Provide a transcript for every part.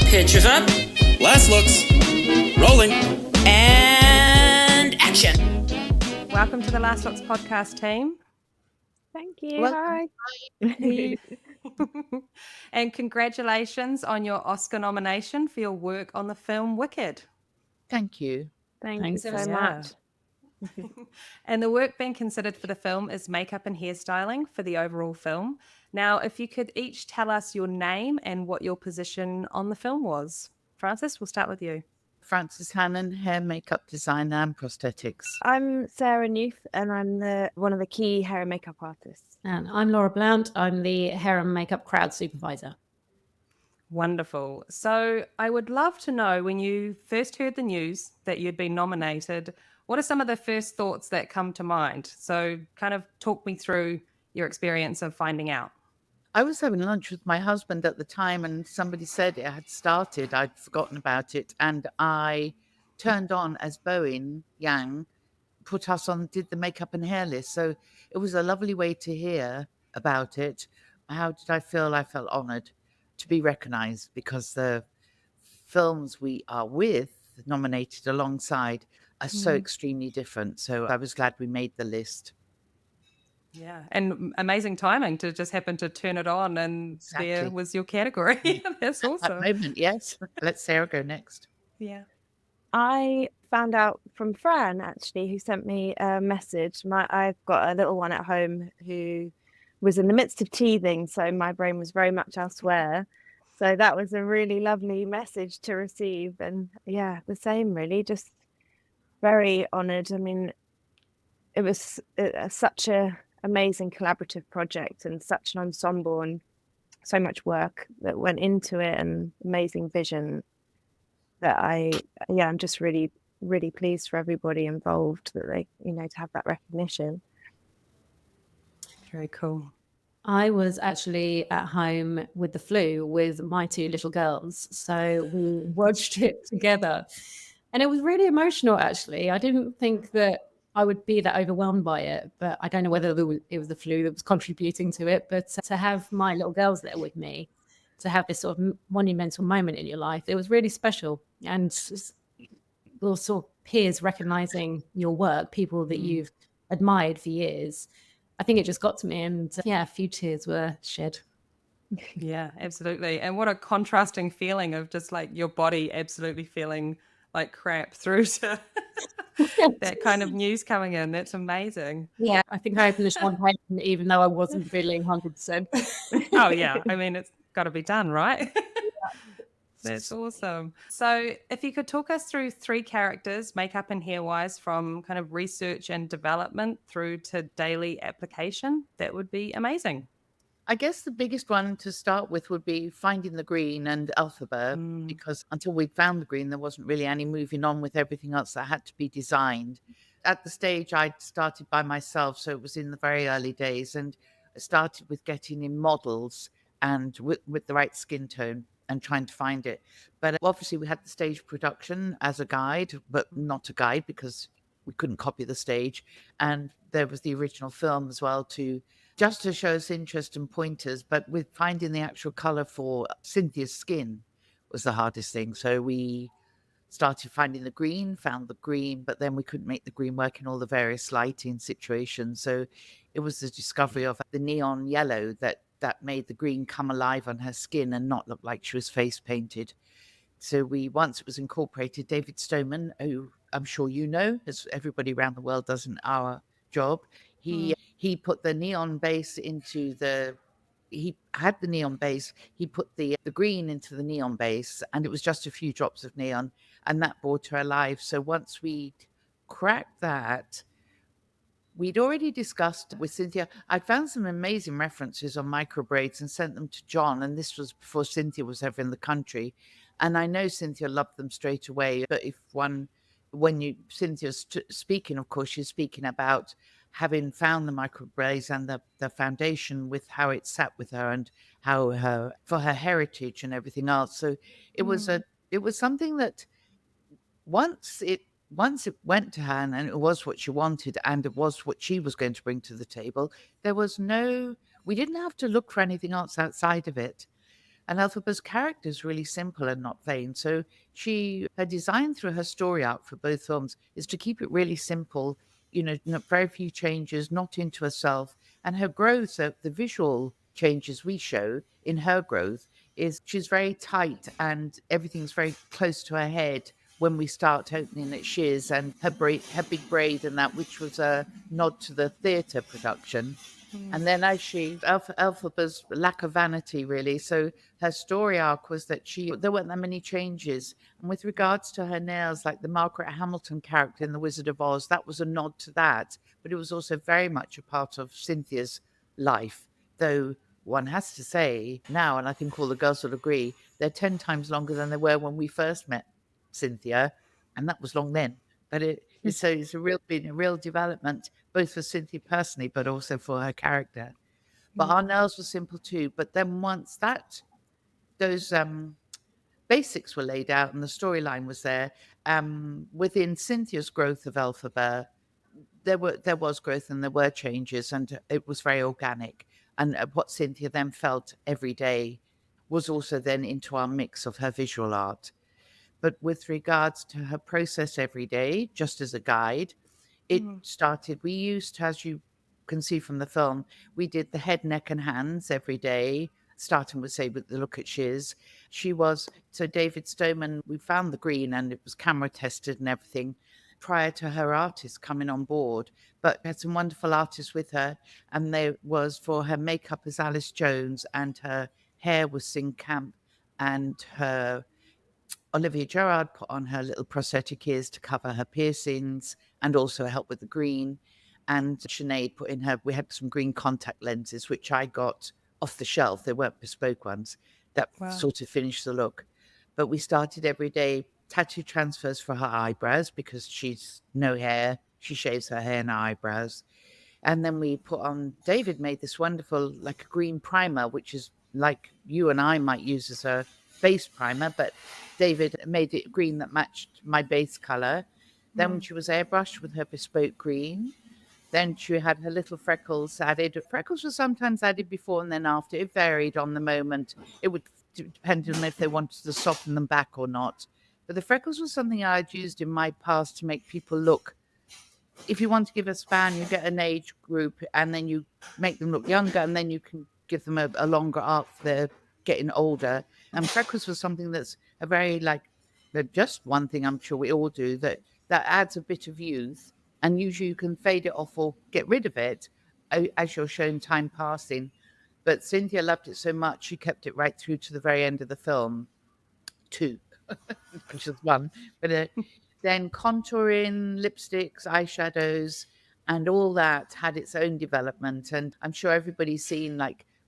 Pictures up. Last looks. Rolling. And action. Welcome to the Last Looks podcast team. Thank you. Welcome. Hi. And congratulations on your Oscar nomination for your work on the film Wicked. Thank you. Thanks ever so so much. And the work being considered for the film is Makeup and Hairstyling for the overall film. Now, if you could each tell us your name and what your position on the film was. Francis, we'll start with you. Frances Hannon, hair makeup designer and prosthetics. I'm Sarah Nuth, and I'm one of the key hair and makeup artists. And I'm Laura Blount. I'm the hair and makeup crowd supervisor. Wonderful. So I would love to know, when you first heard the news that you'd been nominated, what are some of the first thoughts that come to mind? So kind of talk me through your experience of finding out. I was having lunch with my husband at the time and somebody said it had started. I'd forgotten about it. And I turned on as Bowen Yang put us on, did the makeup and hair list. So it was a lovely way to hear about it. How did I feel? I felt honored to be recognized because the films we are with, nominated alongside, are so extremely different. So I was glad we made the list. Yeah, and amazing timing to just happen to turn it on and there Exactly. was your category. That's At awesome. the moment, yes. Let Sarah go next. Yeah. I found out from Fran, actually, who sent me a message. I've got a little one at home who was in the midst of teething, so my brain was very much elsewhere. So that was a really lovely message to receive. And yeah, the same, really, just very honoured. I mean, it was such a amazing collaborative project and such an ensemble and so much work that went into it and amazing vision that I'm just really, really pleased for everybody involved that they, to have that recognition. Very cool. I was actually at home with the flu with my two little girls. So we watched it together. And it was really emotional, actually. I didn't think that I would be that overwhelmed by it, but I don't know whether it was the flu that was contributing to it. But to have my little girls there with me, to have this sort of monumental moment in your life, it was really special. And those sort of peers recognizing your work, people that you've admired for years, I think it just got to me. And a few tears were shed. Yeah, absolutely. And what a contrasting feeling of just like your body absolutely feeling like crap through to that kind of news coming in. That's amazing. Yeah, I think I opened the champagne even though I wasn't feeling 100%. Oh, yeah. I mean, it's got to be done, right? That's awesome. So if you could talk us through 3 characters, makeup and hair-wise, from kind of research and development through to daily application, that would be amazing. I guess the biggest one to start with would be finding the green and alphabet, because until we'd found the green, there wasn't really any moving on with everything else that had to be designed. At the stage, I'd started by myself, so it was in the very early days, and I started with getting in models and with the right skin tone and trying to find it. But obviously we had the stage production as a guide, but not a guide because we couldn't copy the stage. And there was the original film as well just to show us interest and pointers, but with finding the actual color for Cynthia's skin was the hardest thing. So we started finding the green, found the green, but then we couldn't make the green work in all the various lighting situations. So it was the discovery of the neon yellow that made the green come alive on her skin and not look like she was face painted. So once it was incorporated, David Stoneman, who I'm sure you know, as everybody around the world does in our job, he put the neon base he had the neon base, he put the green into the neon base, and it was just a few drops of neon, and that brought her alive. So once we cracked that, we'd already discussed with Cynthia. I'd found some amazing references on microbraids and sent them to John, and this was before Cynthia was ever in the country. And I know Cynthia loved them straight away. But Cynthia's speaking, of course, she's speaking about having found the microbraids and the foundation with how it sat with her and how for her heritage and everything else. So it was something that once it went to her and it was what she wanted and it was what she was going to bring to the table, we didn't have to look for anything else outside of it. And Elphaba's character is really simple and not vain. So her design through her story arc for both films is to keep it really simple, very few changes, not into herself. And her growth, the visual changes we show in her growth is she's very tight and everything's very close to her head when we start opening at Shiz, and her big braid and that, which was a nod to the theatre production. And then as Elphaba's lack of vanity, really. So her story arc was that there weren't that many changes. And with regards to her nails, like the Margaret Hamilton character in The Wizard of Oz, that was a nod to that. But it was also very much a part of Cynthia's life. Though one has to say now, and I think all the girls will agree, they're 10 times longer than they were when we first met Cynthia. And that was long then. But it's been a real development, both for Cynthia personally, but also for her character. But our nails were simple too. But then once those basics were laid out and the storyline was there, within Cynthia's growth of Elphaba, there was growth and there were changes, and it was very organic. And what Cynthia then felt every day was also then into our mix of her visual art. But with regards to her process every day, just as a guide, it started, we used, as you can see from the film, we did the head, neck and hands every day, starting with, say, with the look at Shiz. So David Stoneman, we found the green and it was camera tested and everything prior to her artist coming on board. But we had some wonderful artists with her, and there was, for her makeup as Alice Jones, and her hair was Sing Camp, and her Olivia Gerard put on her little prosthetic ears to cover her piercings and also help with the green. And Sinead put in we had some green contact lenses, which I got off the shelf. They weren't bespoke ones. That sort of finished the look. But we started every day tattoo transfers for her eyebrows because she's no hair. She shaves her hair and her eyebrows. And then we put on, David made this wonderful, like a green primer, which is like you and I might use as a base primer, but David made it green that matched my base color. Then she was airbrushed with her bespoke green. Then she had her little freckles added. Freckles were sometimes added before and then after. It varied on the moment. It would depend on if they wanted to soften them back or not. But the freckles was something I'd used in my past to make people look. If you want to give a span, you get an age group and then you make them look younger, and then you can give them a longer arc for their getting older. And freckles was something that's a very just one thing I'm sure we all do that adds a bit of youth, and usually you can fade it off or get rid of it as you're shown time passing. But Cynthia loved it so much, she kept it right through to the very end of the film, too, which is one. But then contouring, lipsticks, eyeshadows, and all that had its own development. And I'm sure everybody's seen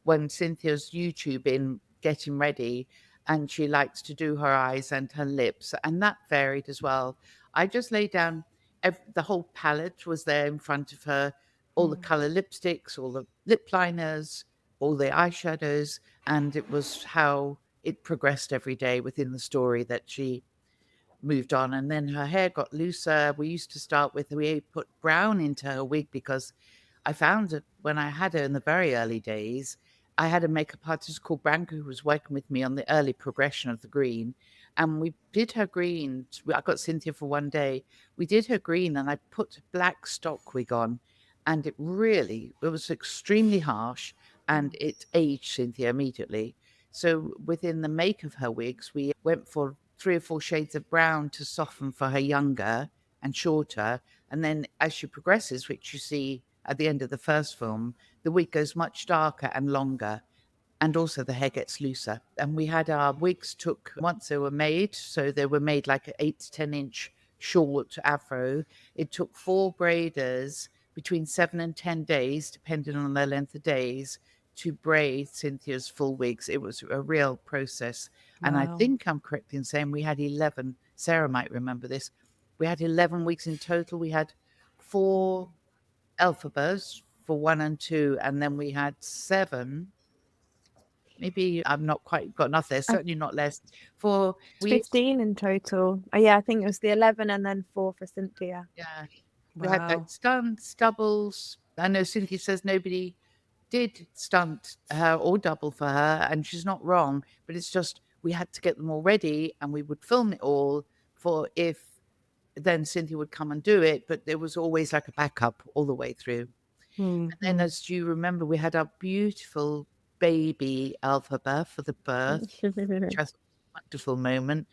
when Cynthia's YouTubing getting ready, and she likes to do her eyes and her lips, and that varied as well. I just laid down the whole palette was there in front of her, all the color lipsticks, all the lip liners, all the eyeshadows, and it was how it progressed every day within the story that she moved on. And then her hair got looser. We used to start with, we put brown into her wig because I found that when I had her in the very early days, I had a makeup artist called Branko who was working with me on the early progression of the green. And we did her green. I got Cynthia for one day. We did her green and I put black stock wig on. And it was extremely harsh and it aged Cynthia immediately. So within the make of her wigs, we went for 3 or 4 shades of brown to soften for her younger and shorter. And then as she progresses, which you see at the end of the first film, the wig goes much darker and longer. And also the hair gets looser. And we had our wigs once they were made, so they were made like an 8 to 10 inch short afro. It took 4 braiders between 7 and 10 days, depending on their length of days, to braid Cynthia's full wigs. It was a real process. And I think I'm correct in saying we had 11, Sarah might remember this, we had 11 weeks in total. We had 4 Elphabas for 1 and 2, and then we had 7. Maybe I'm not quite got enough there, certainly not less. 15 in total. Oh, yeah, I think it was the 11 and then 4 for Cynthia. Yeah. We had stubbles. I know Cynthia says nobody did stunt her or double for her, and she's not wrong, but it's just we had to get them all ready, and we would film it all for if then Cynthia would come and do it, but there was always like a backup all the way through. And then, as you remember, we had our beautiful baby Elphaba for the birth, which was a wonderful moment.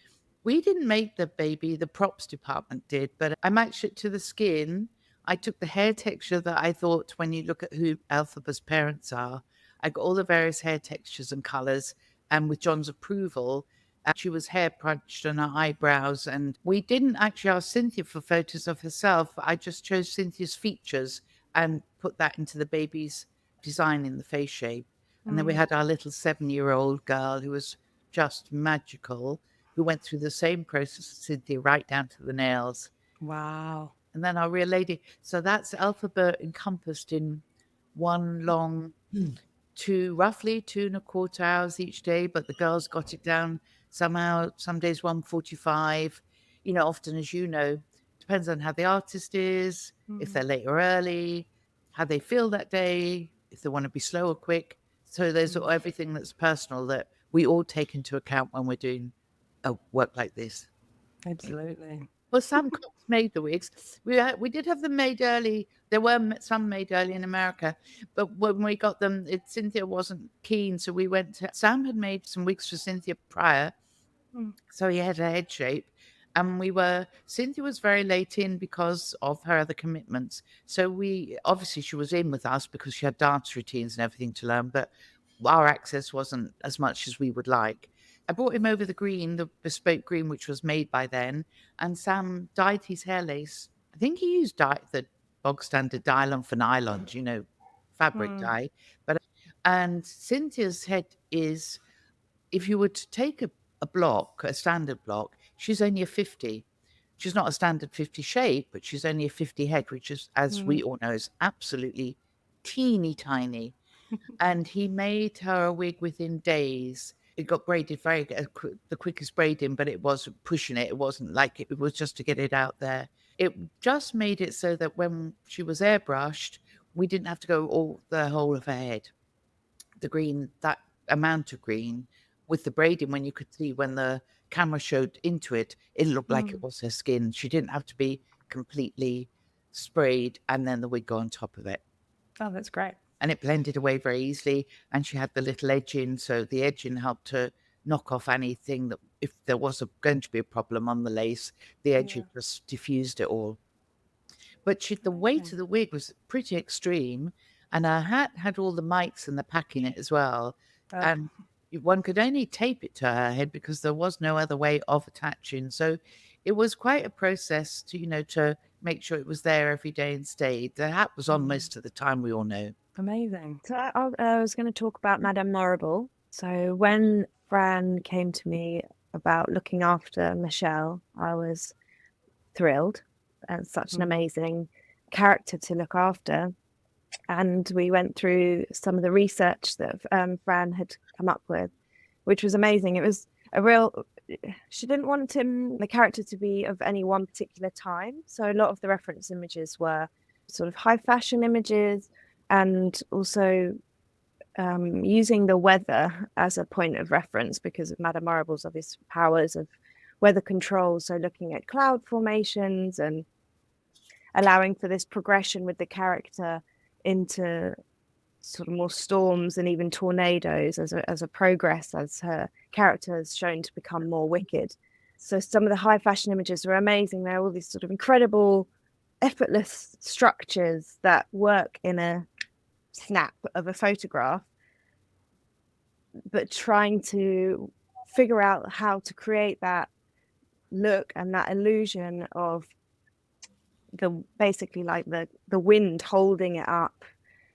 We didn't make the baby, the props department did, but I matched it to the skin. I took the hair texture that I thought, when you look at who Elphaba's parents are, I got all the various hair textures and colors, and with John's approval, she was hair punched on her eyebrows. And we didn't actually ask Cynthia for photos of herself. I just chose Cynthia's features and put that into the baby's design in the face shape. And then we had our little 7-year-old girl who was just magical, who went through the same process as Cynthia, right down to the nails. Wow. And then our real lady. So that's Elphaba encompassed in one long roughly 2.25 hours each day, but the girls got it down somehow, some days 1:45. Often, as you know, depends on how the artist is, if they're late or early, how they feel that day, if they want to be slow or quick. So there's everything that's personal that we all take into account when we're doing a work like this. Absolutely. Well, Sam Cox made the wigs. We did have them made early. There were some made early in America, but when we got them, Cynthia wasn't keen, so we went to... Sam had made some wigs for Cynthia prior, so he had a head shape, and Cynthia was very late in because of her other commitments. So obviously she was in with us because she had dance routines and everything to learn, but our access wasn't as much as we would like. I brought him over the bespoke green, which was made by then, and Sam dyed his hair lace. I think he used the bog standard Dylon for nylon, fabric dye. And Cynthia's head is, if you were to take a standard block, she's only a 50. She's not a standard 50 shape, but she's only a 50 head, which is, as we all know, is absolutely teeny tiny. And he made her a wig within days. It got braided the quickest braiding, but it wasn't pushing it. It wasn't like it was just to get it out there. It just made it so that when she was airbrushed, we didn't have to go the whole of her head. The green, that amount of green with the braiding, when you could see when the camera showed into it, it looked like it was her skin. She didn't have to be completely sprayed and then the wig go on top of it. Oh, that's great. And it blended away very easily, and she had the little edging, so the edging helped to knock off anything that, if there was going to be a problem on the lace, the edging just diffused it all. But the weight of the wig was pretty extreme, and her hat had all the mites and the pack in it as well. And one could only tape it to her head because there was no other way of attaching. So it was quite a process to make sure it was there every day and stayed. The hat was on most of the time, we all know. Amazing. So I was going to talk about Madame Morrible. So when Fran came to me about looking after Michelle, I was thrilled, and such an amazing character to look after. And we went through some of the research that Fran had come up with, which was amazing. It was she didn't want the character to be of any one particular time. So a lot of the reference images were sort of high fashion images, and also using the weather as a point of reference because of Madame Morrible's obvious powers of weather control. So looking at cloud formations and allowing for this progression with the character into sort of more storms and even tornadoes as a progress, as her character is shown to become more wicked. So some of the high fashion images were amazing. They're all these sort of incredible, effortless structures that work in a snap of a photograph, but trying to figure out how to create that look and that illusion of basically like the wind holding it up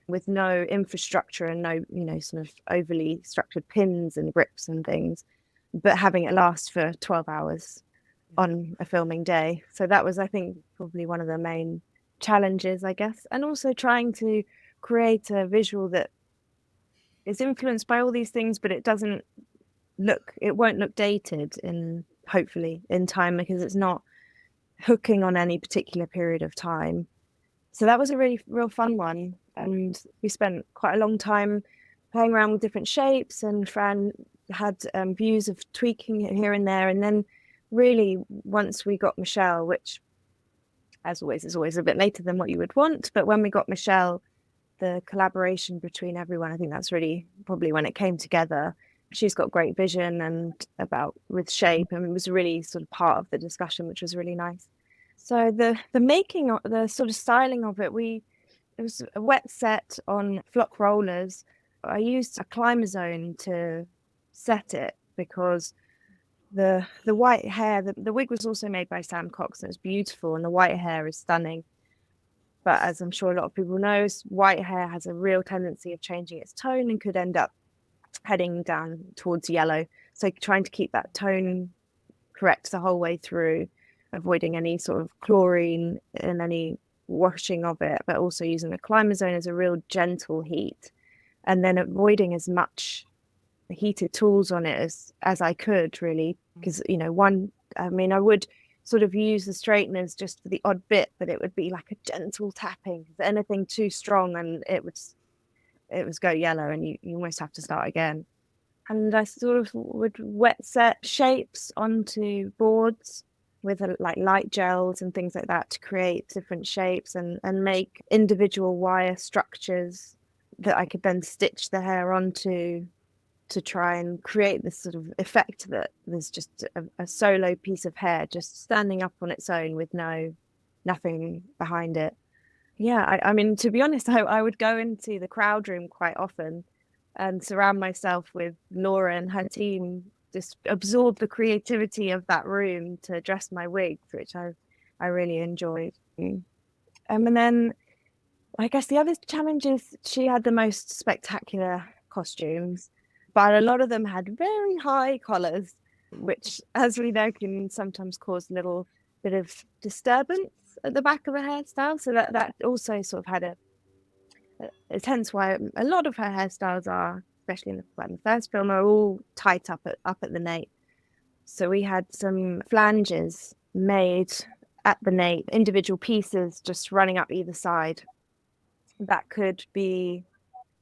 with no infrastructure and no sort of overly structured pins and grips and things, but having it last for 12 hours on a filming day. So that was, I think, probably one of the main challenges, I guess. And also trying to create a visual that is influenced by all these things, but it won't look dated hopefully in time, because it's not hooking on any particular period of time. So that was a really real fun one. And we spent quite a long time playing around with different shapes, and Fran had views of tweaking it here and there. And then really once we got Michelle, which as always is always a bit later than what you would want, but when we got Michelle, the collaboration between everyone, I think that's really probably when it came together. She's got great vision and about with shape, and it was really sort of part of the discussion, which was really nice. So the making of the sort of styling of it, it was a wet set on flock rollers. I used a climber zone to set it because the white hair, the wig was also made by Sam Cox, and it's beautiful, and the white hair is stunning. But as I'm sure a lot of people know, white hair has a real tendency of changing its tone and could end up heading down towards yellow. So trying to keep that tone correct the whole way through, avoiding any sort of chlorine and any washing of it, but also using the climber zone as a real gentle heat, and then avoiding as much heated tools on it as I could, really, because I would sort of use the straighteners just for the odd bit, but it would be like a gentle tapping. Anything too strong and it would go yellow, and you almost have to start again. And I sort of would wet set shapes onto boards with like light gels and things like that to create different shapes and make individual wire structures that I could then stitch the hair onto to try and create this sort of effect that there's just a solo piece of hair just standing up on its own with nothing behind it. Yeah, I mean, to be honest, I would go into the crowd room quite often and surround myself with Laura and her team, just absorb the creativity of that room to dress my wigs, which I really enjoyed. And then I guess the other challenge is she had the most spectacular costumes, but a lot of them had very high collars, which, as we know, can sometimes cause a little bit of disturbance at the back of a hairstyle. So that also sort of had it's hence why a lot of her hairstyles are, especially in the first film, are all tight up at the nape. So we had some flanges made at the nape, individual pieces just running up either side that could be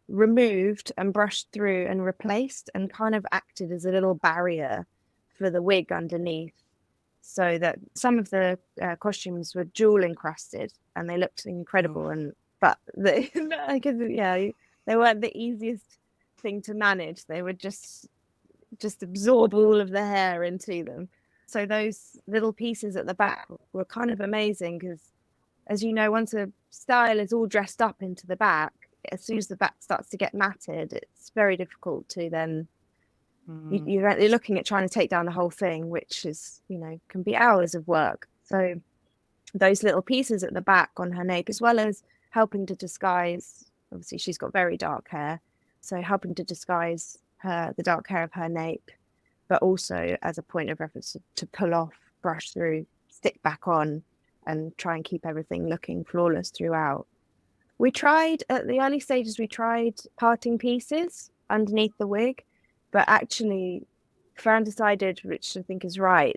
removed and brushed through and replaced, and kind of acted as a little barrier for the wig underneath, so that some of the costumes were jewel encrusted and they looked incredible. But they weren't the easiest thing to manage. They would just absorb all of the hair into them. So those little pieces at the back were kind of amazing, because as you know, once a style is all dressed up into the back, as soon as the back starts to get matted, it's very difficult to then you're looking at trying to take down the whole thing, which is, can be hours of work. So those little pieces at the back on her nape, as well as helping to disguise, obviously she's got very dark hair, so helping to disguise the dark hair of her nape, but also as a point of reference to pull off, brush through, stick back on, and try and keep everything looking flawless throughout. We tried, at the early stages, parting pieces underneath the wig, but actually Fran decided, which I think is right,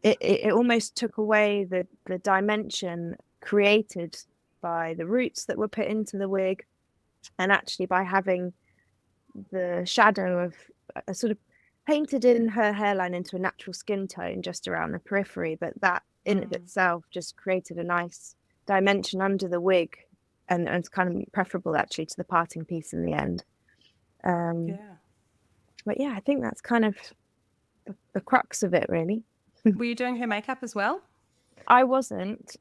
it almost took away the dimension created by the roots that were put into the wig, and actually by having the shadow of sort of painted in her hairline into a natural skin tone just around the periphery, but that in of itself just created a nice dimension under the wig, and it's kind of preferable actually to the parting piece in the end. But yeah, I think that's kind of the crux of it, really. Were you doing her makeup as well? I wasn't.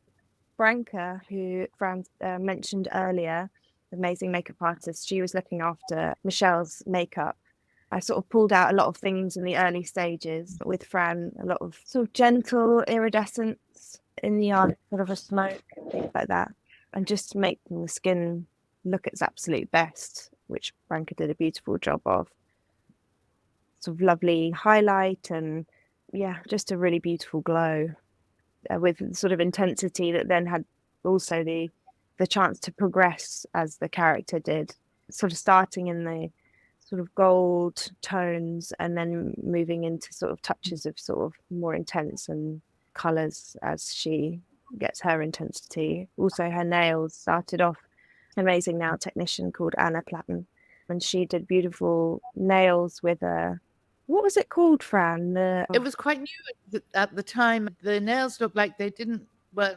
Branka, who Fran mentioned earlier, the amazing makeup artist, she was looking after Michelle's makeup. I sort of pulled out a lot of things in the early stages with Fran, a lot of sort of gentle iridescence in the eye, sort of a smoke and things like that, and just making the skin look its absolute best, which Branka did a beautiful job of. Sort of lovely highlight and just a really beautiful glow with sort of intensity that then had also the chance to progress as the character did, sort of starting in the sort of gold tones and then moving into sort of touches of sort of more intense and colours as she gets her intensity. Also, her nails started off amazing nail technician called Anna Platten, and she did beautiful nails with a, what was it called, Fran? It was quite new at the time. The nails looked like they didn't, well,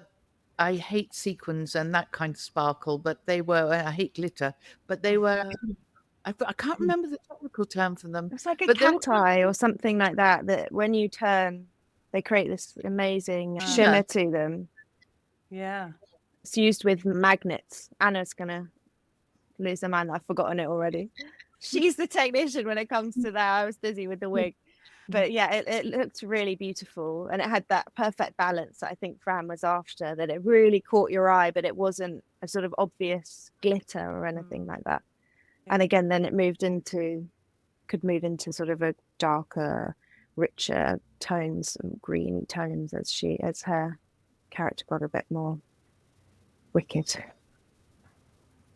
I hate sequins and that kind of sparkle, but they were, I hate glitter, but they were, I can't remember the technical term for them. It's like a But they were cat eye or something like that, that when you turn, they create this amazing shimmer to them. Yeah. It's used with magnets. Anna's going to lose her mind. I've forgotten it already. She's the technician when it comes to that. I was busy with the wig. But yeah, it looked really beautiful. And it had that perfect balance that I think Fran was after, that it really caught your eye, but it wasn't a sort of obvious glitter or anything like that. And again, then it could move into sort of a darker, richer tones, and green tones as her character got a bit more wicked.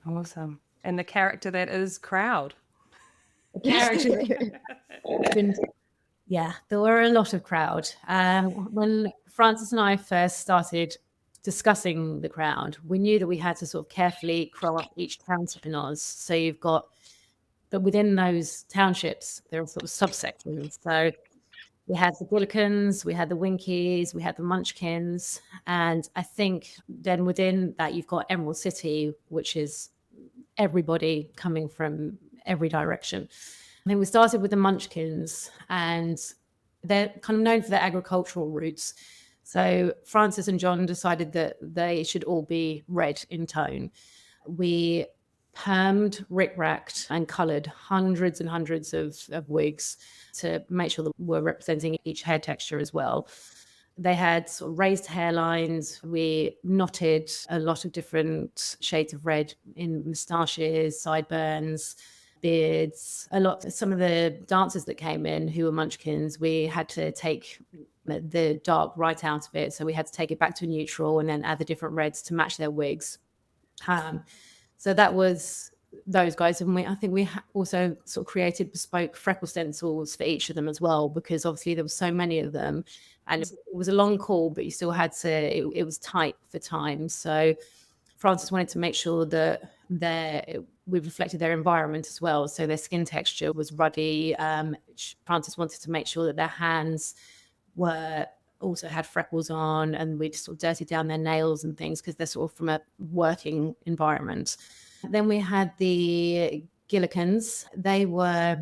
Awesome. And the character that is Crowd. Yeah, there were a lot of crowd. When Francis and I first started discussing the crowd, we knew that we had to sort of carefully crow up each township in Oz. So you've got, but within those townships, there are sort of subsections. So we had the Gillikens, we had the Winkies, we had the Munchkins. And I think then within that, you've got Emerald City, which is everybody coming from every direction. I think we started with the Munchkins, and they're kind of known for their agricultural roots. So Francis and John decided that they should all be red in tone. We permed, rick-racked, and coloured hundreds and hundreds of wigs to make sure that we're representing each hair texture as well. They had sort of raised hairlines. We knotted a lot of different shades of red in moustaches, sideburns, beards. Some of the dancers that came in who were Munchkins, we had to take the dark right out of it. So we had to take it back to neutral and then add the different reds to match their wigs. So that was those guys. And I think we also sort of created bespoke freckle stencils for each of them as well, because obviously there were so many of them. And it was a long call, but you still had to, it was tight for time. So Francis wanted to make sure that we reflected their environment as well. So their skin texture was ruddy. Francis wanted to make sure that their hands also had freckles on, and we just sort of dirtied down their nails and things because they're sort of from a working environment. Then we had the Gillikens. They were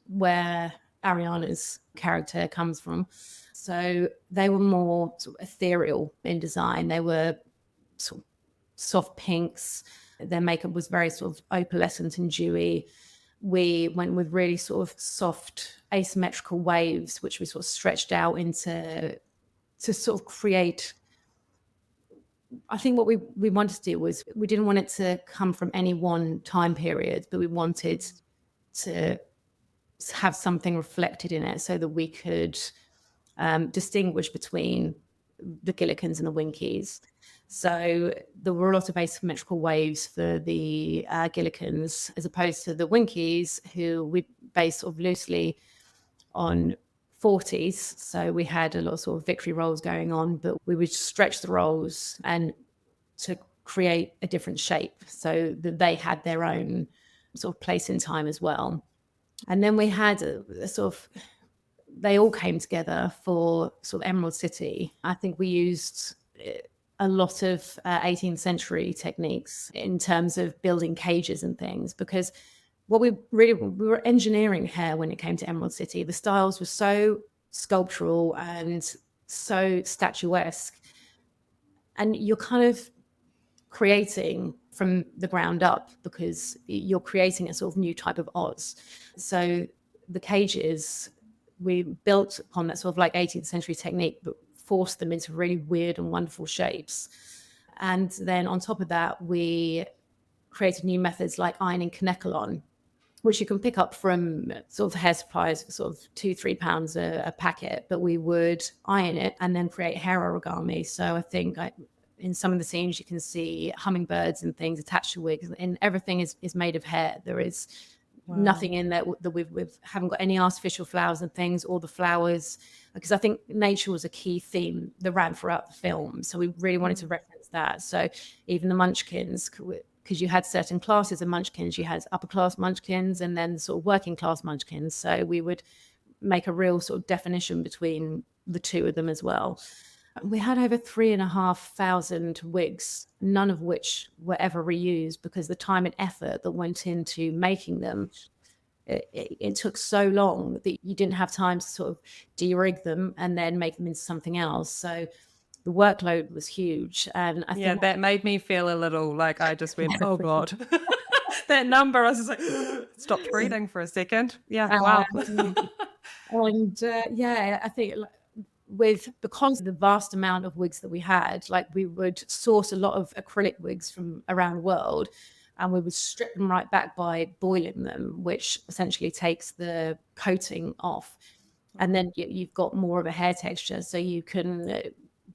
where Ariana's character comes from. So they were more sort of ethereal in design. They were sort of soft pinks. Their makeup was very sort of opalescent and dewy. We went with really sort of soft asymmetrical waves, which we sort of stretched out to sort of create. I think what we wanted to do was, we didn't want it to come from any one time period, but we wanted to have something reflected in it so that we could distinguish between the Gillikens and the Winkies. So there were a lot of asymmetrical waves for the Gillikens, as opposed to the Winkies, who we based sort of loosely on 40s. So we had a lot of sort of victory rolls going on, but we would stretch the rolls and to create a different shape so that they had their own sort of place in time as well. And then we had a sort of, they all came together for sort of Emerald City. I think we used a lot of 18th century techniques in terms of building cages and things, because what we were engineering hair when it came to Emerald City. The styles were so sculptural and so statuesque, and you're kind of creating from the ground up because you're creating a sort of new type of Oz. So the cages, we built upon that sort of like 18th century technique, but forced them into really weird and wonderful shapes. And then on top of that, we created new methods like ironing Kanekalon, which you can pick up from sort of hair supplies for sort of £2-3 a packet, but we would iron it and then create hair origami. So I think in some of the scenes you can see hummingbirds and things attached to wigs, and everything is made of hair. There is nothing in there that we haven't got any artificial flowers and things, or the flowers, because I think nature was a key theme that ran throughout the film. So we really wanted to reference that. So even the Munchkins, because you had certain classes of munchkins. You had upper class munchkins and then sort of working class munchkins. So we would make a real sort of definition between the two of them as well. We had over 3,500 wigs, none of which were ever reused because the time and effort that went into making them, it took so long that you didn't have time to sort of de-rig them and then make them into something else. So the workload was huge. And I think that made me feel a little like I just went, oh God. That number, I was just like, stopped breathing for a second. Yeah, wow. I think because of the vast amount of wigs that we had, like we would source a lot of acrylic wigs from around the world, and we would strip them right back by boiling them, which essentially takes the coating off. And then you've got more of a hair texture, so you can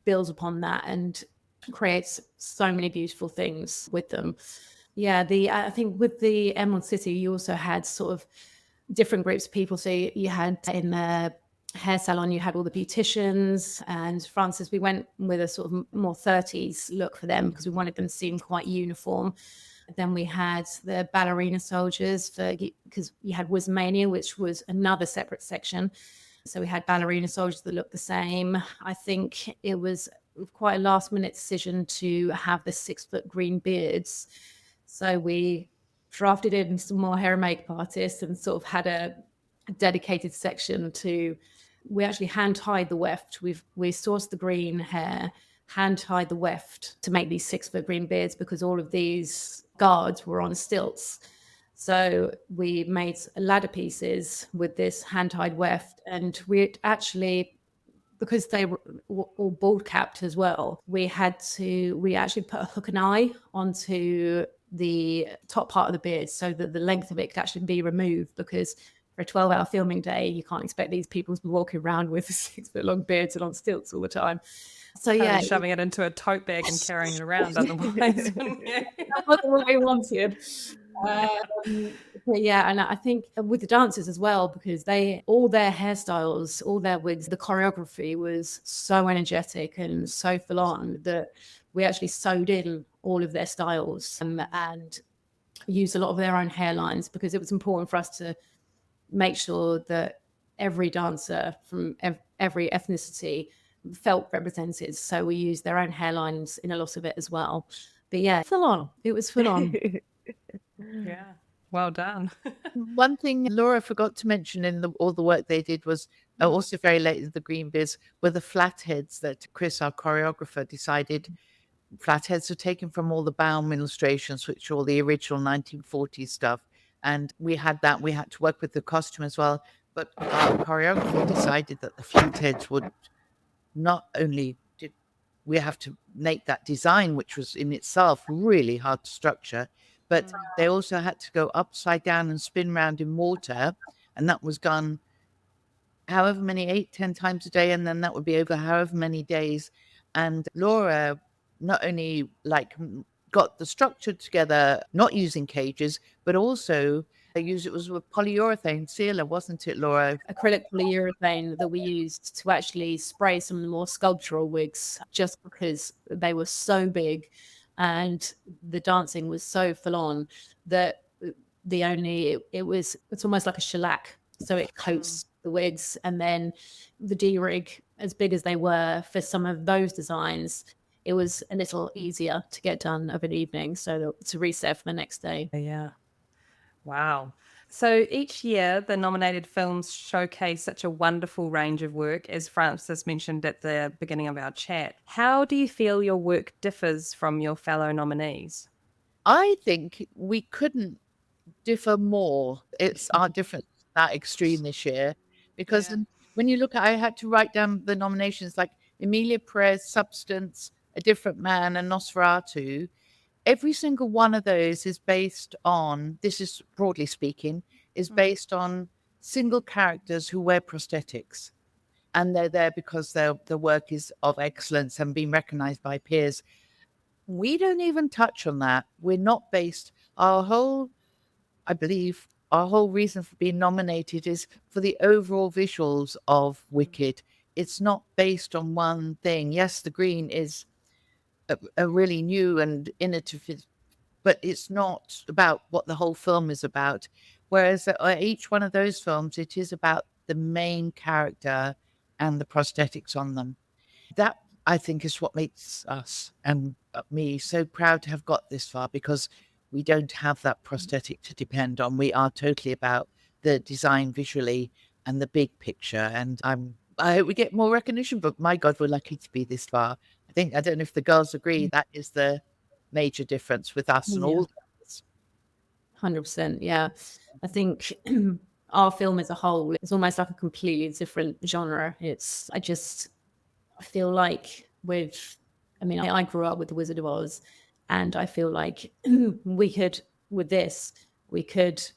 build upon that and create so many beautiful things with them. Yeah, I think with the Emerald City, you also had sort of different groups of people. So you had in the hair salon, you had all the beauticians, and Frances, we went with a sort of more 30s look for them because we wanted them to seem quite uniform. Then we had the ballerina soldiers because you had Wismania, which was another separate section. So we had ballerina soldiers that looked the same. I think it was quite a last minute decision to have the 6-foot green beards. So we drafted in some more hair and makeup artists and sort of had a dedicated section we actually hand tied the weft. We sourced the green hair, hand tied the weft to make these 6-foot green beards because all of these guards were on stilts. So we made ladder pieces with this hand tied weft, and we actually, because they were all bald capped as well, we actually put a hook and eye onto the top part of the beard so that the length of it could actually be removed, because for a 12-hour filming day, you can't expect these people to be walking around with 6-foot long beards and on stilts all the time. So yeah, shoving it into a tote bag and carrying it around otherwise. That wasn't what we wanted. And I think with the dancers as well, because all their hairstyles, all their wigs, the choreography was so energetic and so full on that we actually sewed in all of their styles and used a lot of their own hairlines, because it was important for us to make sure that every dancer from every ethnicity felt represented. So we used their own hairlines in a lot of it as well. But yeah, full on. It was full on. Yeah, well done. One thing Laura forgot to mention in all the work they did was also very late in the green biz were the flatheads that Chris, our choreographer, decided flatheads were taken from all the Baum illustrations, which are all the original 1940s stuff. And we had to work with the costume as well. But our choreographer decided that the flatheads would not only did we have to make that design, which was in itself really hard to structure, but they also had to go upside down and spin round in water. And that was done however many, 8-10 times a day. And then that would be over however many days. And Laura not only got the structure together, not using cages, but also it was with polyurethane sealer, wasn't it, Laura? Acrylic polyurethane that we used to actually spray some of the more sculptural wigs, just because they were so big and the dancing was so full on that it's almost like a shellac. So it coats the wigs, and then the D-rig, as big as they were for some of those designs, it was a little easier to get done of an evening, so to reset for the next day. Yeah. Wow. So each year, the nominated films showcase such a wonderful range of work, as Frances mentioned at the beginning of our chat. How do you feel your work differs from your fellow nominees? I think we couldn't differ more. It's our difference that extreme this year, because when you look at, I had to write down the nominations like Emilia Perez, Substance, A Different Man, and Nosferatu. Every single one of those is based on, this is broadly speaking, is based on single characters who wear prosthetics. And they're there because their work is of excellence and being recognized by peers. We don't even touch on that. We're not based, I believe our whole reason for being nominated is for the overall visuals of Wicked. It's not based on one thing. Yes, the green is a really new and innovative, but it's not about what the whole film is about. Whereas each one of those films, it is about the main character and the prosthetics on them. That, I think, is what makes us and me so proud to have got this far, because we don't have that prosthetic to depend on. We are totally about the design visually and the big picture. And I hope we get more recognition, but my God, we're lucky to be this far. I don't know if the girls agree, that is the major difference with us and Yeah. all the others. 100%. Yeah. I think our film as a whole is almost like a completely different genre. I feel like I grew up with The Wizard of Oz, and I feel like with this, we could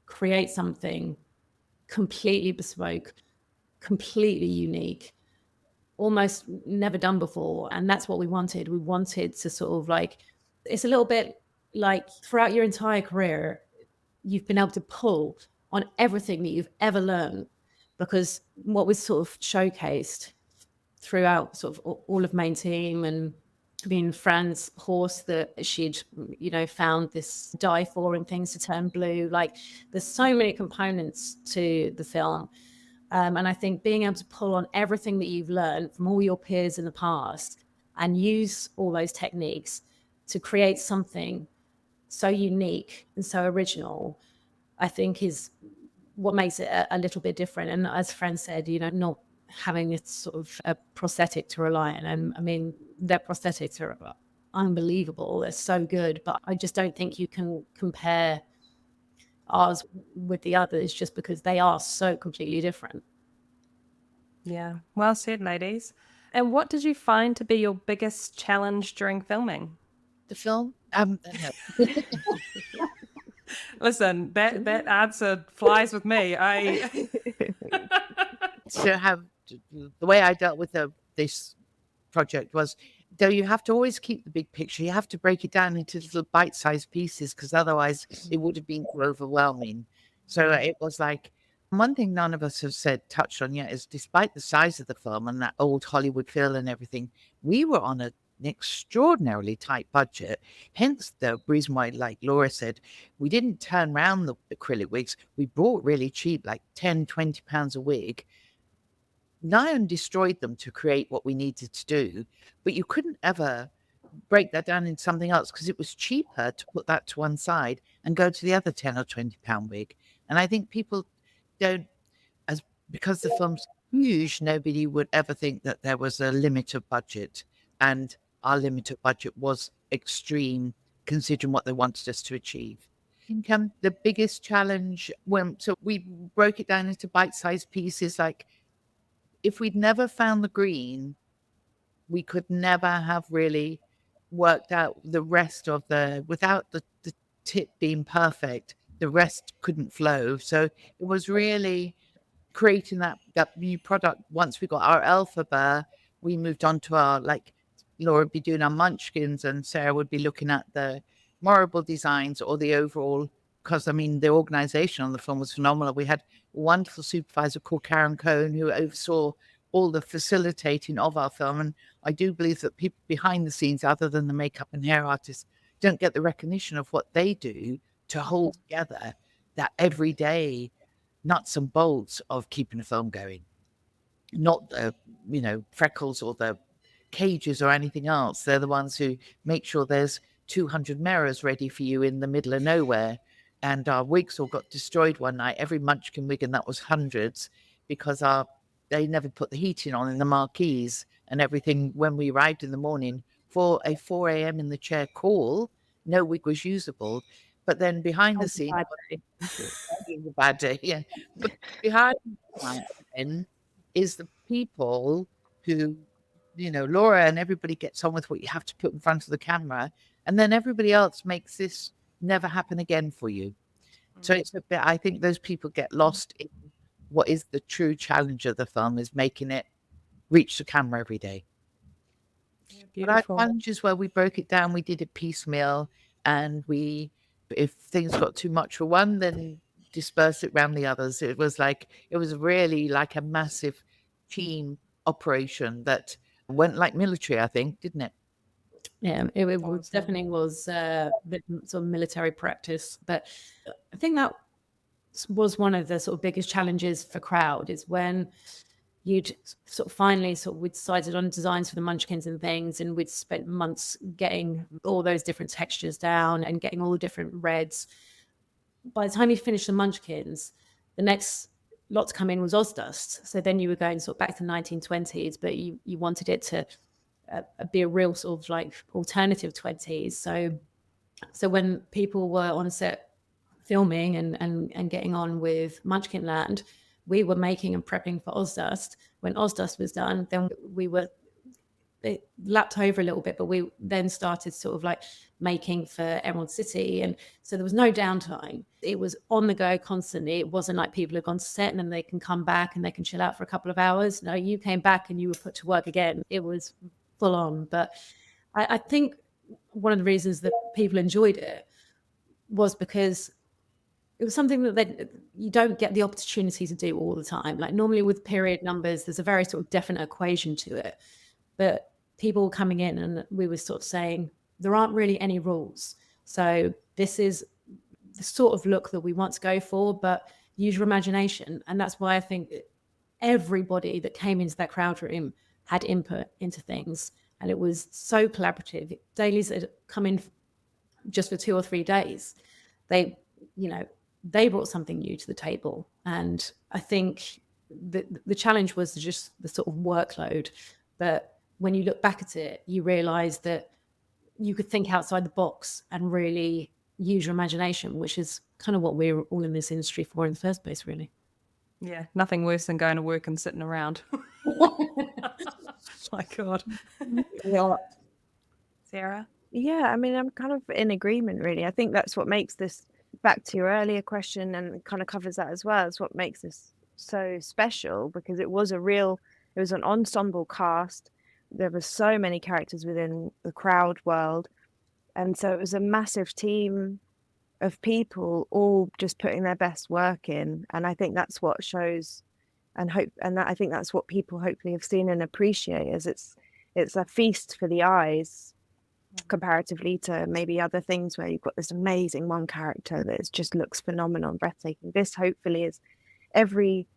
create something completely bespoke, completely unique, almost never done before. And that's what we wanted. We wanted to sort of like, it's a little bit like throughout your entire career, you've been able to pull on everything that you've ever learned, because what was sort of showcased throughout sort of all of Main Team, and Fran's horse that she'd found this dye for and things to turn blue. Like, there's so many components to the film, and I think being able to pull on everything that you've learned from all your peers in the past and use all those techniques to create something so unique and so original, I think is what makes it a little bit different. And as Fran said, not having this sort of a prosthetic to rely on. And I mean, their prosthetics are unbelievable. They're so good, but I just don't think you can compare ours with the others, just because they are so completely different. Yeah, well said, ladies. And what did you find to be your biggest challenge during filming? The film? No. Listen, that answer flies with me. To have the way I dealt with this project was, though you have to always keep the big picture, you have to break it down into little bite-sized pieces, because otherwise it would have been too overwhelming. So it was like, one thing none of us have touched on yet is, despite the size of the film and that old Hollywood feel and everything, we were on an extraordinarily tight budget. Hence the reason why, like Laura said, we didn't turn around the acrylic wigs. We bought really cheap, like £10-20 a wig. Nigh on destroyed them to create what we needed to do, but you couldn't ever break that down into something else, because it was cheaper to put that to one side and go to the other £10 or £20 wig. And I think people don't, because the film's huge, nobody would ever think that there was a limit of budget, and our limit of budget was extreme considering what they wanted us to achieve. I think the biggest challenge, so we broke it down into bite-sized pieces. Like, if we'd never found the green, we could never have really worked out the rest of without the tip being perfect, the rest couldn't flow. So it was really creating that new product. Once we got our alphabet, we moved on to our, like, Laura would be doing our munchkins and Sarah would be looking at the memorable designs or the overall, because I mean, the organization on the film was phenomenal. We had a wonderful supervisor called Karen Cohn, who oversaw all the facilitating of our film. And I do believe that people behind the scenes, other than the makeup and hair artists, don't get the recognition of what they do to hold together that everyday nuts and bolts of keeping a film going. Not the, freckles or the cages or anything else. They're the ones who make sure there's 200 mirrors ready for you in the middle of nowhere. And our wigs all got destroyed one night, every munchkin wig, and that was hundreds, because they never put the heating on in the marquees and everything. When we arrived in the morning for a 4 a.m. in the chair call, no wig was usable. But then behind the scenes, it was a bad day, yeah. But behind that then is the people who, Laura and everybody gets on with what you have to put in front of the camera, and then everybody else makes this never happen again for you. So it's a bit, I think those people get lost in what is the true challenge of the film, is making it reach the camera every day. But our challenge is where we broke it down, we did it piecemeal, and if things got too much for one, then disperse it around the others. It was really like a massive team operation that went like military, I think, didn't it? Yeah, it Awesome. definitely was the sort of military practice. But I think that was one of the sort of biggest challenges for crowd, is when you'd sort of finally we decided on designs for the munchkins and things, and we'd spent months getting all those different textures down and getting all the different reds. By the time you finished the munchkins, the next lot to come in was Ozdust. So then you were going sort of back to the 1920s, but you wanted it to be a real sort of like alternative 20s. So when people were on set filming and getting on with Munchkinland, we were making and prepping for Ozdust. When Ozdust was done, then it lapped over a little bit, but we then started sort of like making for Emerald City. And so there was no downtime. It was on the go constantly. It wasn't like people had gone to set and then they can come back and they can chill out for a couple of hours. No, you came back and you were put to work again. It was full on. But I think one of the reasons that people enjoyed it was because it was something that you don't get the opportunity to do all the time. Like normally with period numbers, there's a very sort of definite equation to it. But people coming in and we were sort of saying, there aren't really any rules. So this is the sort of look that we want to go for, but use your imagination. And that's why I think everybody that came into that crowd room had input into things. And it was so collaborative. Dailies had come in just for 2 or 3 days. They brought something new to the table. And I think the challenge was just the sort of workload. But when you look back at it, you realize that you could think outside the box and really use your imagination, which is kind of what we're all in this industry for in the first place, really. Yeah, nothing worse than going to work and sitting around. My God. Yeah. Sarah? Yeah, I mean, I'm kind of in agreement, really. I think that's what makes this, back to your earlier question, and kind of covers that as well, is what makes this so special, because it was an ensemble cast. There were so many characters within the crowd world. And so it was a massive team of people all just putting their best work in. And I think that's what shows I think that's what people hopefully have seen and appreciate, as it's a feast for the eyes comparatively to maybe other things where you've got this amazing one character that just looks phenomenal and breathtaking. This hopefully is every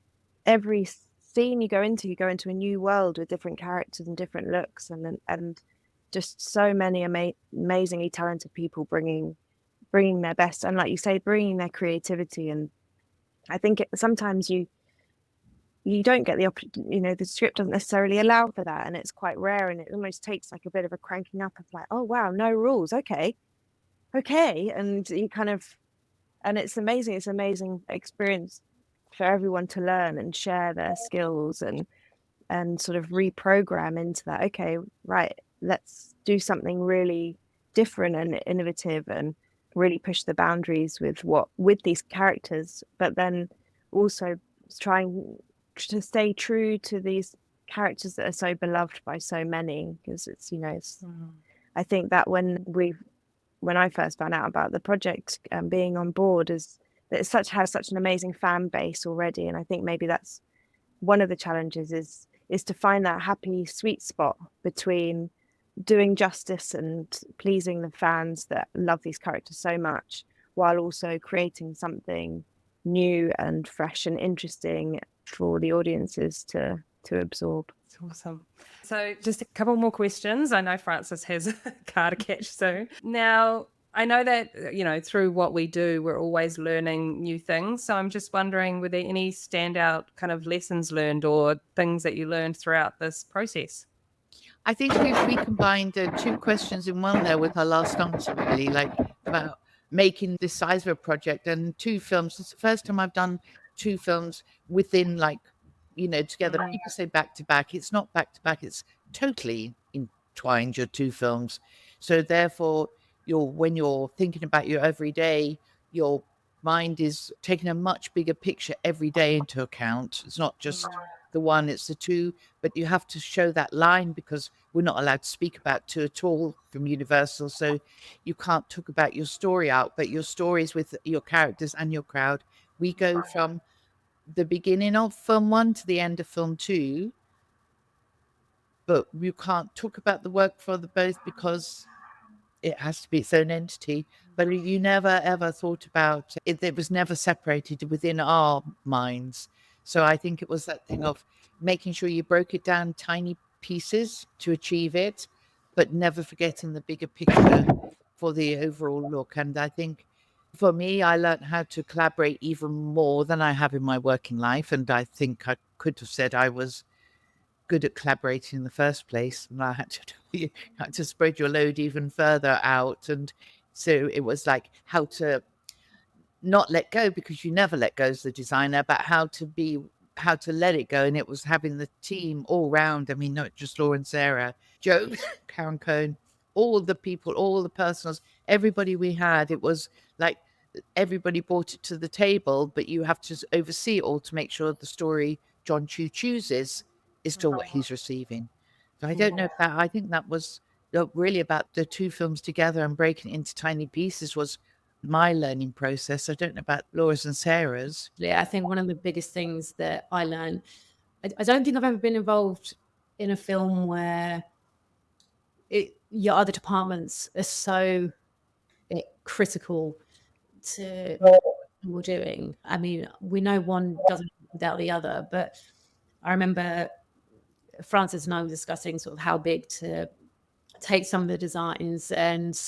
scene you go into a new world with different characters and different looks, and just so many amazingly talented people bringing their best, and like you say, bringing their creativity. And I think sometimes you don't get the script doesn't necessarily allow for that, and it's quite rare, and it almost takes like a bit of a cranking up of like, oh wow, no rules, okay, and you kind of, and it's amazing experience for everyone to learn and share their skills and sort of reprogram into that. Okay, right, let's do something really different and innovative and really push the boundaries with these characters, but then also trying to stay true to these characters that are so beloved by so many, because it's I think that when I first found out about the project being on board, is that it has such an amazing fan base already. And I think maybe that's one of the challenges, is to find that happy sweet spot between doing justice and pleasing the fans that love these characters so much, while also creating something new and fresh and interesting for the audiences to absorb. It's awesome. So just a couple more questions. I know Francis has a car to catch soon. Now, I know that, through what we do, we're always learning new things. So I'm just wondering, were there any standout kind of lessons learned or things that you learned throughout this process? I think we combined 2 questions in one there with our last answer, really, like about making this size of a project and 2 films. It's the first time I've done 2 films within together. People say back to back. It's not back to back. It's totally entwined, your 2 films. So therefore, when you're thinking about your everyday, your mind is taking a much bigger picture every day into account. It's not just the one, it's the 2, but you have to show that line, because we're not allowed to speak about 2 at all from Universal. So you can't talk about your story out, but your stories with your characters and your crowd. We go from the beginning of film 1 to the end of film 2, but you can't talk about the work for the both, because it has to be its own entity. But you never ever thought about it. It was never separated within our minds. So I think it was that thing of making sure you broke it down tiny pieces to achieve it, but never forgetting the bigger picture for the overall look. And I think for me, I learned how to collaborate even more than I have in my working life. And I think I could have said I was good at collaborating in the first place, and I had to you had to spread your load even further out. And so it was like how to not let go, because you never let go as the designer, but how to let it go. And it was having the team all round. I mean, not just Laura and Sarah, Joe, Karen Cohn, all the people, all the personals, everybody we had. It was like everybody brought it to the table, but you have to oversee it all to make sure the story John Chu chooses is still what he's receiving. So I don't know if that, I think that was really about the two films together and breaking it into tiny pieces was my learning process. I don't know about Laura's and Sarah's. Yeah, I think one of the biggest things that I learned, I don't think I've ever been involved in a film where your other departments are so critical to what we're doing. I mean, we know one doesn't without the other, but I remember Francis and I were discussing sort of how big to take some of the designs, and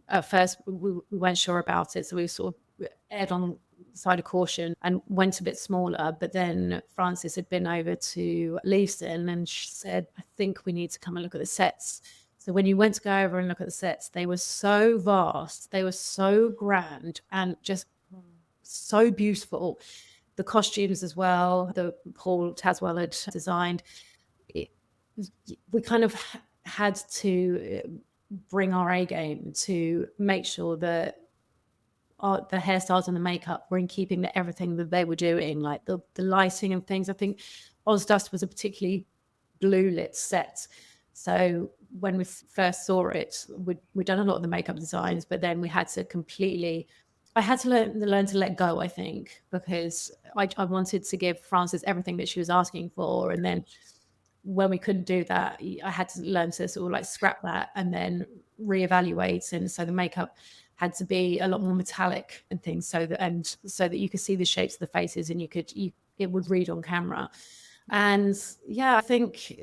at first we weren't sure about it, so we sort of erred on the side of caution and went a bit smaller. But then Francis had been over to Leavesden and she said, I think we need to come and look at the sets. So when you went to go over and look at the sets, they were so vast, they were so grand and just so beautiful. The costumes as well, the Paul Taswell had designed, we kind of had to bring our A game to make sure that the hairstyles and the makeup were in keeping with everything that they were doing, like the lighting and things. I think Ozdust was a particularly blue lit set. So when we first saw it, we'd done a lot of the makeup designs, but then we had to I had to learn to let go, I think, because I wanted to give Frances everything that she was asking for. And then when we couldn't do that, I had to learn to sort of like scrap that and then reevaluate. And so the makeup had to be a lot more metallic and things, so that you could see the shapes of the faces and it would read on camera. And yeah, I think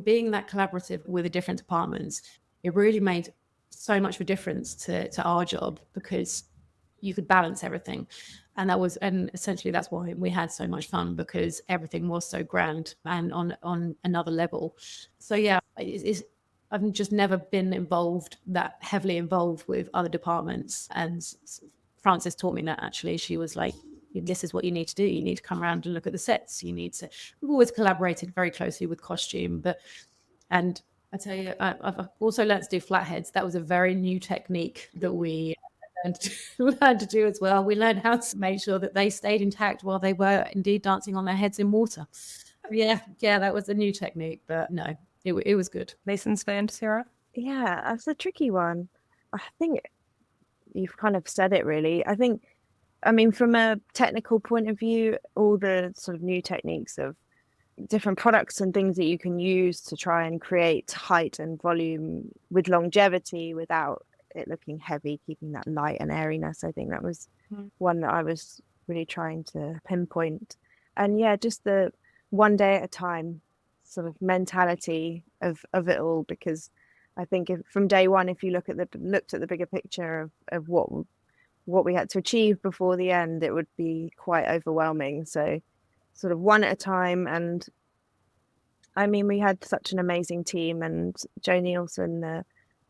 being that collaborative with the different departments, it really made so much of a difference to our job, because you could balance everything. And essentially that's why we had so much fun, because everything was so grand and on another level. So yeah, I've just never been that heavily involved with other departments. And Frances taught me that, actually. She was like, this is what you need to do. You need to come around and look at the sets. We've always collaborated very closely with costume, and I tell you, I've also learned to do flatheads. That was a very new technique that we learned to do as well. We learned how to make sure that they stayed intact while they were indeed dancing on their heads in water. Yeah, that was a new technique, but no, it was good. Lessons learned, Sarah? Yeah, that's a tricky one. I think you've kind of said it, really. I mean, from a technical point of view, all the sort of new techniques of different products and things that you can use to try and create height and volume with longevity without it looking heavy, keeping that light and airiness. I think that was one that I was really trying to pinpoint. And yeah, just the one day at a time sort of mentality of it all, because I think from day one, if you looked at the bigger picture of what we had to achieve before the end, it would be quite overwhelming. So sort of one at a time. And I mean, we had such an amazing team, and Jo Nielsen,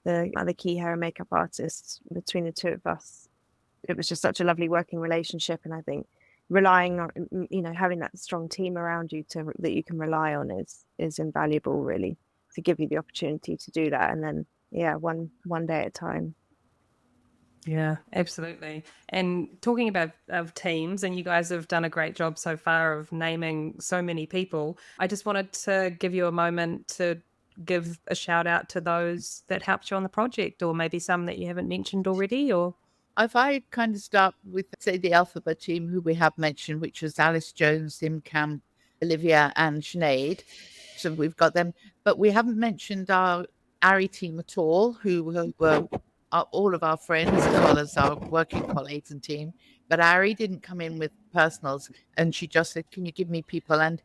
the other key hair and makeup artists, between the two of us, it was just such a lovely working relationship. And I think relying on, having that strong team around you that you can rely on is invaluable, really, to give you the opportunity to do that. And then one day at a time. Yeah, absolutely. And talking about of teams, and you guys have done a great job so far of naming so many people, I just wanted to give you a moment to give a shout out to those that helped you on the project, or maybe some that you haven't mentioned already. Or if I kind of start with, say, the Alphabet team, who we have mentioned, which was Alice Jones, Sim Camp, Olivia and Sinead. So we've got them, but we haven't mentioned our Ari team at all, who were all of our friends as well as our working colleagues and team. But Ari didn't come in with personals, and she just said, "Can you give me people?" And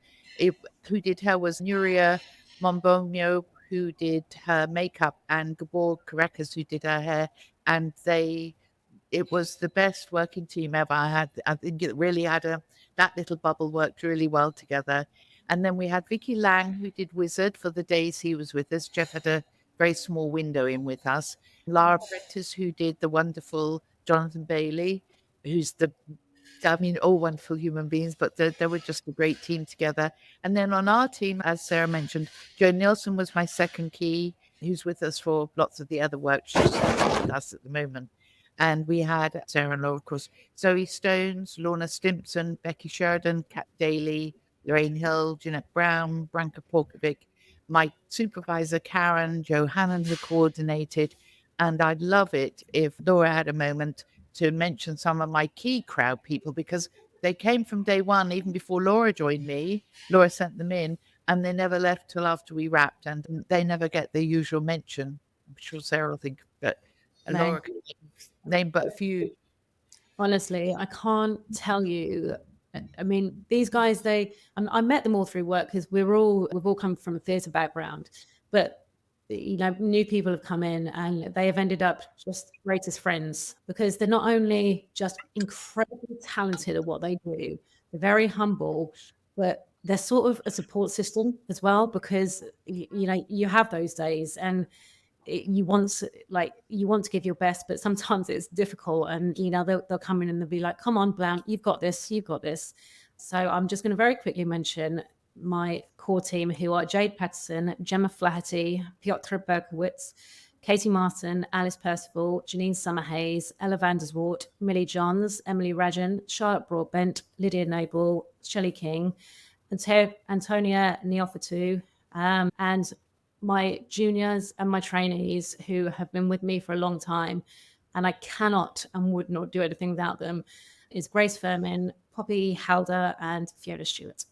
who did her was Nuria Mombonio, who did her makeup, and Gabor Karakas, who did her hair. And it was the best working team ever. I think it really had that little bubble worked really well together. And then we had Vicky Lang, who did Wizard for the days he was with us. Jeff had a very small window in with us. Lara Prentice, who did the wonderful Jonathan Bailey, all wonderful human beings, but they were just a great team together. And then on our team, as Sarah mentioned, Jo Nielsen was my second key, who's with us for lots of the other work. She's not with us at the moment. And we had Sarah and Laura, of course, Zoe Stones, Lorna Stimpson, Becky Sheridan, Kat Daly, Lorraine Hill, Jeanette Brown, Branka Polkovic, my supervisor, Karen, Jo Hannon, who coordinated. And I'd love it if Laura had a moment to mention some of my key crowd people, because they came from day one, even before Laura joined me. Laura sent them in, and they never left till after we wrapped, and they never get the usual mention. I'm sure Sarah will think, but No. Laura can name but a few. Honestly, I can't tell you. I mean, these guys, I met them all through work because we've all come from a theatre background, but new people have come in and they have ended up just greatest friends, because they're not only just incredibly talented at what they do, they're very humble, but they're sort of a support system as well, because you have those days and you want to give your best, but sometimes it's difficult, and they'll come in and they'll be like, "Come on, Blount, you've got this." So I'm just going to very quickly mention my core team, who are Jade Patterson, Gemma Flaherty, Piotr Berkowitz, Katie Martin, Alice Percival, Janine Summerhays, Ella Vanderswart, Millie Johns, Emily Rajan, Charlotte Broadbent, Lydia Noble, Shelley King, Antonia Neofatu, and my juniors and my trainees who have been with me for a long time, and I cannot and would not do anything without them, is Grace Furman, Poppy Halder, and Fiona Stewart.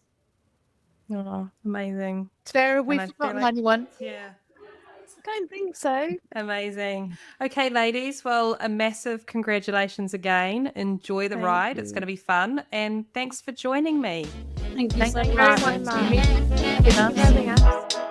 Oh, amazing. Sarah, we've I feel forgotten like- anyone. Yeah. I don't think so. Amazing. Okay, ladies. Well, a massive congratulations again. Enjoy the Thank ride. It's you. going to be fun. And thanks for joining me. Thank you so Thank you much. very much. Thank you for having us.